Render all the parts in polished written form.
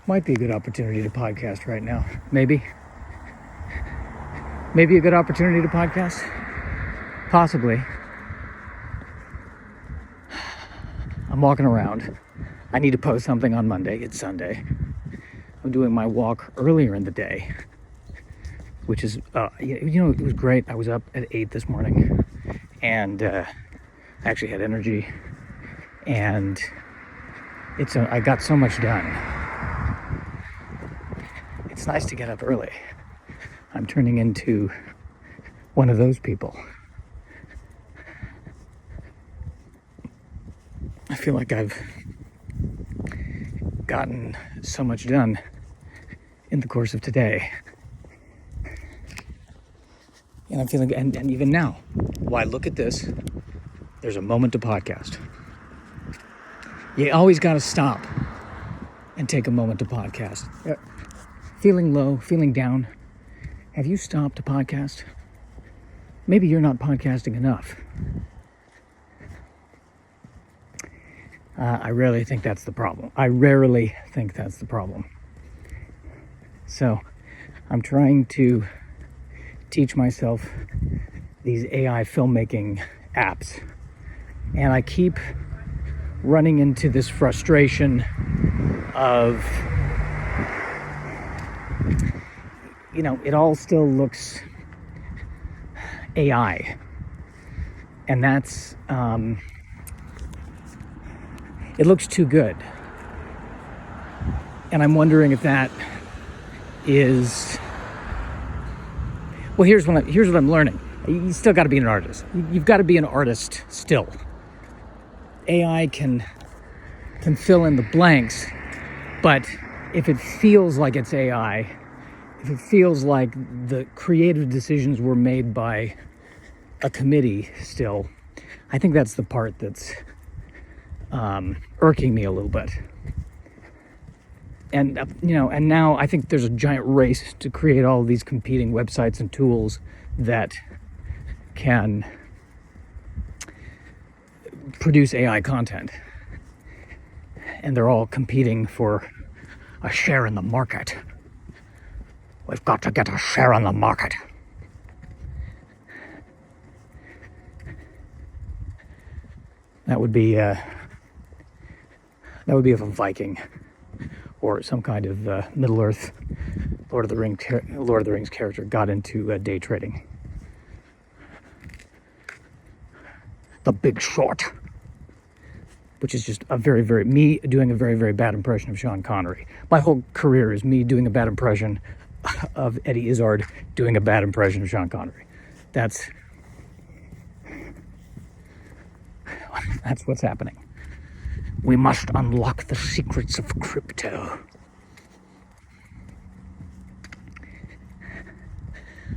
Might be a good opportunity to podcast right now. Maybe a good opportunity to podcast. Possibly. I'm walking around. I need to post something on Monday. It's Sunday. I'm doing my walk earlier in the day, which is, it was great. I was up at 8 this morning, and I actually had energy, and I got so much done. It's nice to get up early. I'm turning into one of those people. I feel like I've gotten so much done in the course of today. And I'm feeling, and even now, why look at this, there's a moment to podcast. You always got to stop and take a moment to podcast. Feeling low, feeling down. Have you stopped to podcast? Maybe you're not podcasting enough. I rarely think that's the problem. So I'm trying to teach myself these AI filmmaking apps. And I keep running into this frustration of, it all still looks AI. And that's, it looks too good. And I'm wondering if that is, well, here's what I'm learning. You still got to be an artist. You've got to be an artist still. AI can fill in the blanks, but if it feels like it's AI, if it feels like the creative decisions were made by a committee still, I think that's the part that's irking me a little bit. And, and now I think there's a giant race to create all of these competing websites and tools that can produce AI content. And they're all competing for a share in the market. We've got to get a share in the market. That would be if a Viking or some kind of Middle-earth Lord of the Rings character got into day trading. The Big Short, which is just me doing a very, very bad impression of Sean Connery. My whole career is me doing a bad impression of Eddie Izzard doing a bad impression of Sean Connery. That's what's happening. We must unlock the secrets of crypto.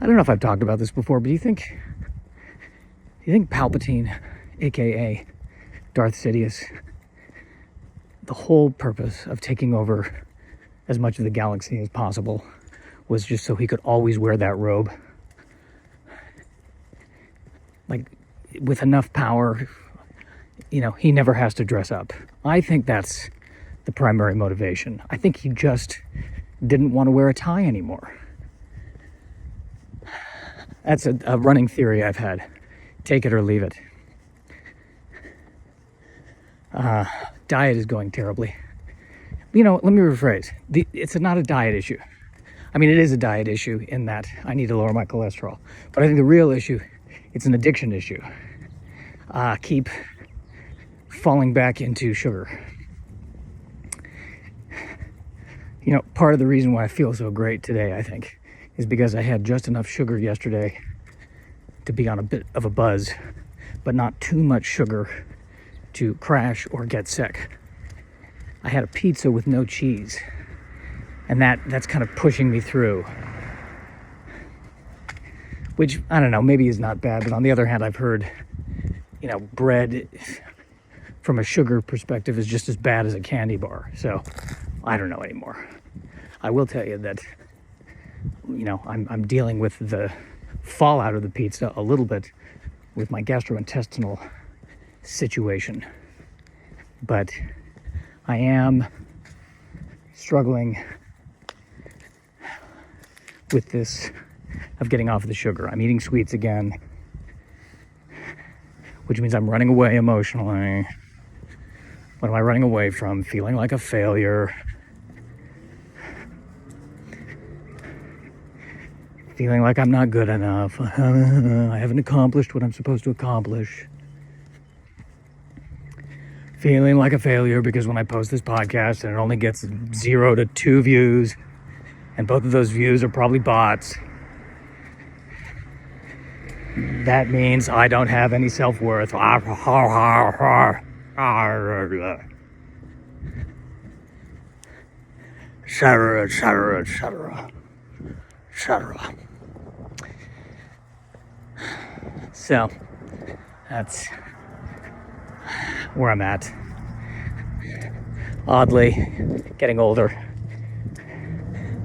I don't know if I've talked about this before, but do you think Palpatine, aka Darth Sidious, the whole purpose of taking over as much of the galaxy as possible was just so he could always wear that robe? Like, with enough power, he never has to dress up. I think that's the primary motivation. I think he just didn't want to wear a tie anymore. That's a running theory I've had. Take it or leave it. Diet is going terribly. Let me rephrase. It's not a diet issue. I mean, it is a diet issue in that I need to lower my cholesterol. But I think the real issue, it's an addiction issue. Keep falling back into sugar. Part of the reason why I feel so great today, I think, is because I had just enough sugar yesterday to be on a bit of a buzz, but not too much sugar to crash or get sick. I had a pizza with no cheese, and that's kind of pushing me through. Which, I don't know, maybe is not bad, but on the other hand, I've heard, bread from a sugar perspective is just as bad as a candy bar. So I don't know anymore. I will tell you that, I'm dealing with the fallout of the pizza a little bit with my gastrointestinal situation. But I am struggling with this of getting off the sugar. I'm eating sweets again, which means I'm running away emotionally. What am I running away from? Feeling like a failure. Feeling like I'm not good enough. I haven't accomplished what I'm supposed to accomplish. Feeling like a failure because when I post this podcast and it only gets 0 to 2 views, and both of those views are probably bots, that means I don't have any self-worth. Etc., etc., etc., etc. So, that's where I'm at. Oddly, getting older,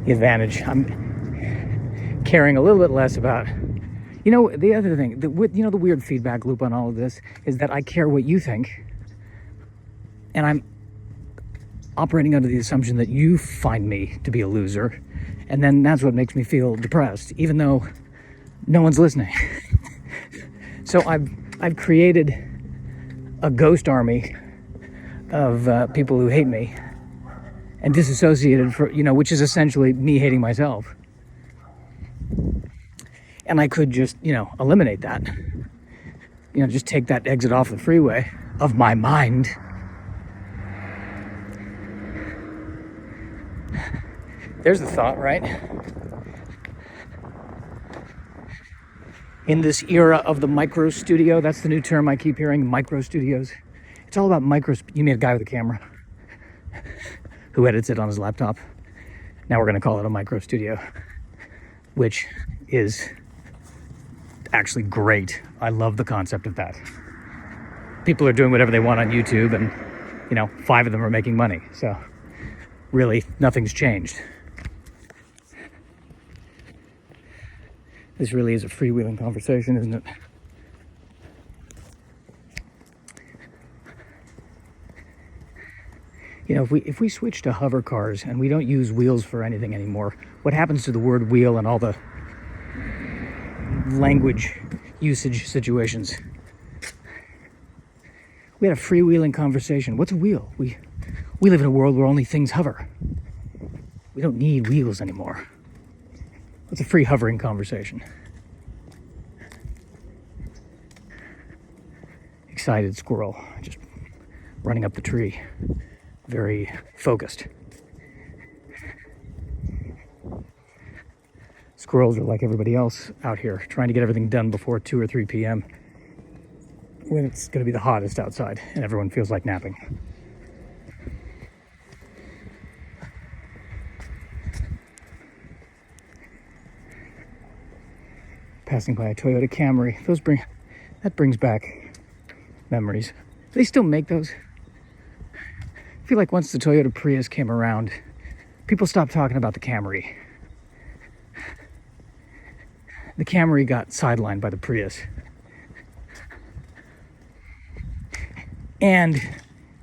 the advantage, I'm caring a little bit less about. You know, the other thing, the weird feedback loop on all of this is that I care what you think, and I'm operating under the assumption that you find me to be a loser, and then that's what makes me feel depressed, even though no one's listening. So I've created a ghost army of people who hate me and disassociated which is essentially me hating myself. And I could just, eliminate that. Just take that exit off the freeway of my mind. There's the thought, right? In this era of the micro studio, that's the new term I keep hearing, micro studios. It's all about you mean a guy with a camera who edits it on his laptop. Now we're going to call it a micro studio, which is actually great. I love the concept of that. People are doing whatever they want on YouTube, and 5 of them are making money. So really, nothing's changed. This really is a freewheeling conversation, isn't it? If we switch to hover cars and we don't use wheels for anything anymore, what happens to the word wheel and all the language usage situations? We had a freewheeling conversation. What's a wheel? We live in a world where only things hover. We don't need wheels anymore. It's a free hovering conversation. Excited squirrel, just running up the tree, very focused. Squirrels are like everybody else out here, trying to get everything done before 2 or 3 p.m. when it's going to be the hottest outside and everyone feels like napping. Passing by a Toyota Camry, that brings back memories. Do they still make those? I feel like once the Toyota Prius came around, people stopped talking about the Camry. The Camry got sidelined by the Prius. And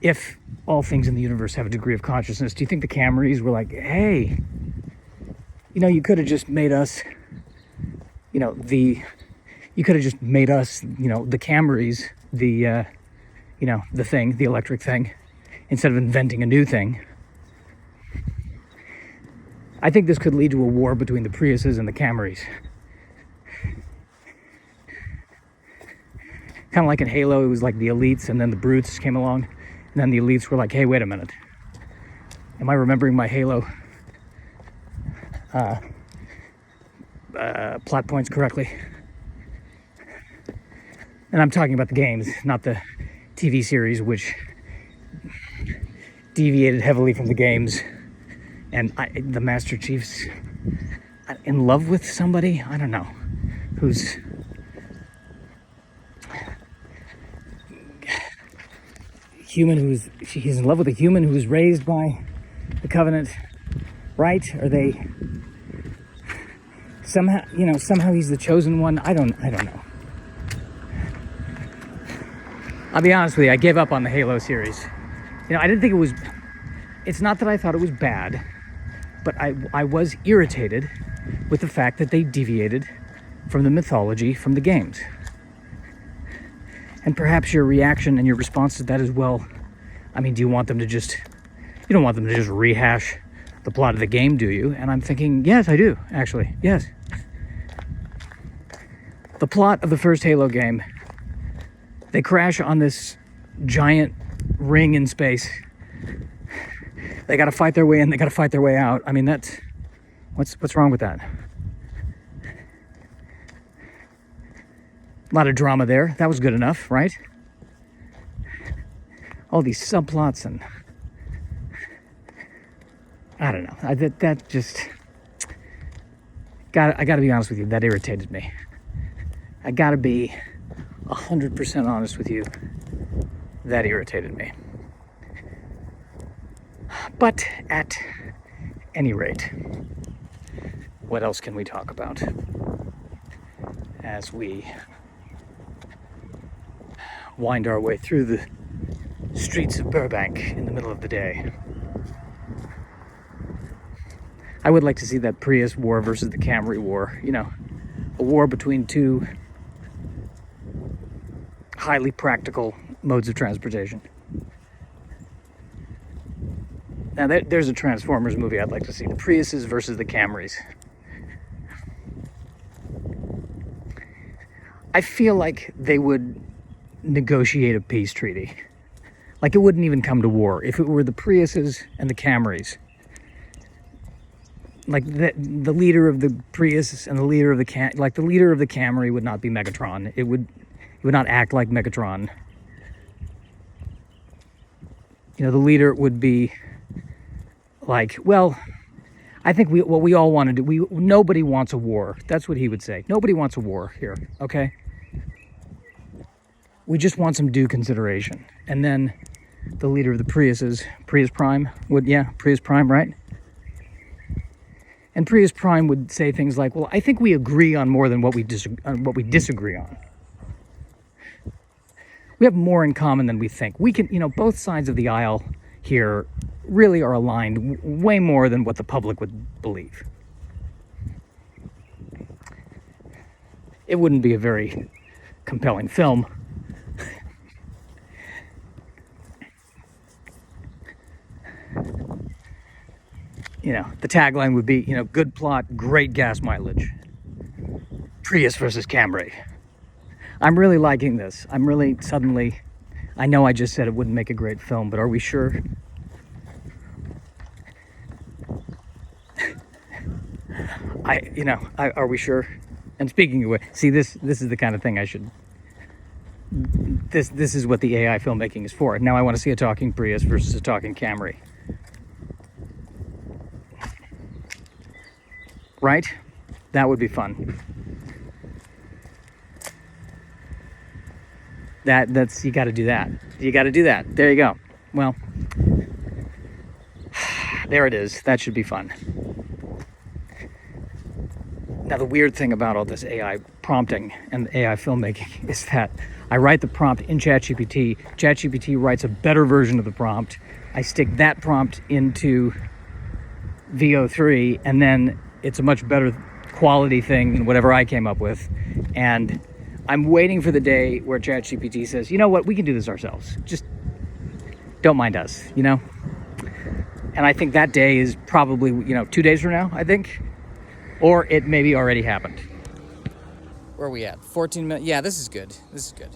if all things in the universe have a degree of consciousness, do you think the Camrys were like, hey, you could have just made us, you could have just made us, the Camrys, the thing, the electric thing, instead of inventing a new thing. I think this could lead to a war between the Priuses and the Camrys. Kind of like in Halo, it was like the elites and then the brutes came along. And then the elites were like, hey, wait a minute. Am I remembering my Halo plot points correctly? And I'm talking about the games, not the TV series, which deviated heavily from the games. And the Master Chief's in love with somebody, I don't know, who's he's in love with a human who was raised by the Covenant, right? Are they somehow he's the chosen one? I don't know. I'll be honest with you, I gave up on the Halo series. I didn't think it was it's not that I thought it was bad, but I was irritated with the fact that they deviated from the mythology from the games. And perhaps your reaction and your response to that is, well, I mean, do you want them to just, you don't want them to just rehash the plot of the game, do you? And I'm thinking, yes, I do, actually, yes. The plot of the first Halo game, they crash on this giant ring in space. They got to fight their way in, they got to fight their way out. I mean, that's, what's wrong with that? A lot of drama there. That was good enough, right? All these subplots and I don't know. That just I got to be honest with you. That irritated me. I got to be 100% honest with you. That irritated me. But at any rate, what else can we talk about as we wind our way through the streets of Burbank in the middle of the day? I would like to see that Prius war versus the Camry war. You know, a war between two highly practical modes of transportation. Now, there's a Transformers movie I'd like to see. The Priuses versus the Camrys. I feel like they would negotiate a peace treaty. Like it wouldn't even come to war if it were the Priuses and the Camrys. Like the leader of the Prius and the leader of the the leader of the Camry would not be Megatron. It would not act like Megatron. You know, the leader would be like, well, I think what we all want to do. Nobody wants a war. That's what he would say. Nobody wants a war here. Okay. We just want some due consideration. And then the leader of the Priuses, Prius Prime, Prius Prime, right? And Prius Prime would say things like, well, I think we agree on more than what we disagree on. We have more in common than we think. We can, both sides of the aisle here really are aligned way more than what the public would believe. It wouldn't be a very compelling film. The tagline would be, good plot, great gas mileage. Prius versus Camry. I'm really liking this. I'm really suddenly, I know I just said it wouldn't make a great film, but are we sure? Are we sure? And speaking of which, see, this is the kind of thing I should, this is what the AI filmmaking is for. Now I want to see a talking Prius versus a talking Camry. Right? That would be fun. That's you got to do that. You got to do that. There you go. Well, there it is. That should be fun. Now, the weird thing about all this AI prompting and AI filmmaking is that I write the prompt in ChatGPT. ChatGPT writes a better version of the prompt. I stick that prompt into VO3, and then it's a much better quality thing than whatever I came up with. And I'm waiting for the day where ChatGPT says, you know what, we can do this ourselves. Just don't mind us, And I think that day is probably, 2 days from now, I think. Or it maybe already happened. Where are we at? 14 minutes. Yeah, this is good. This is good.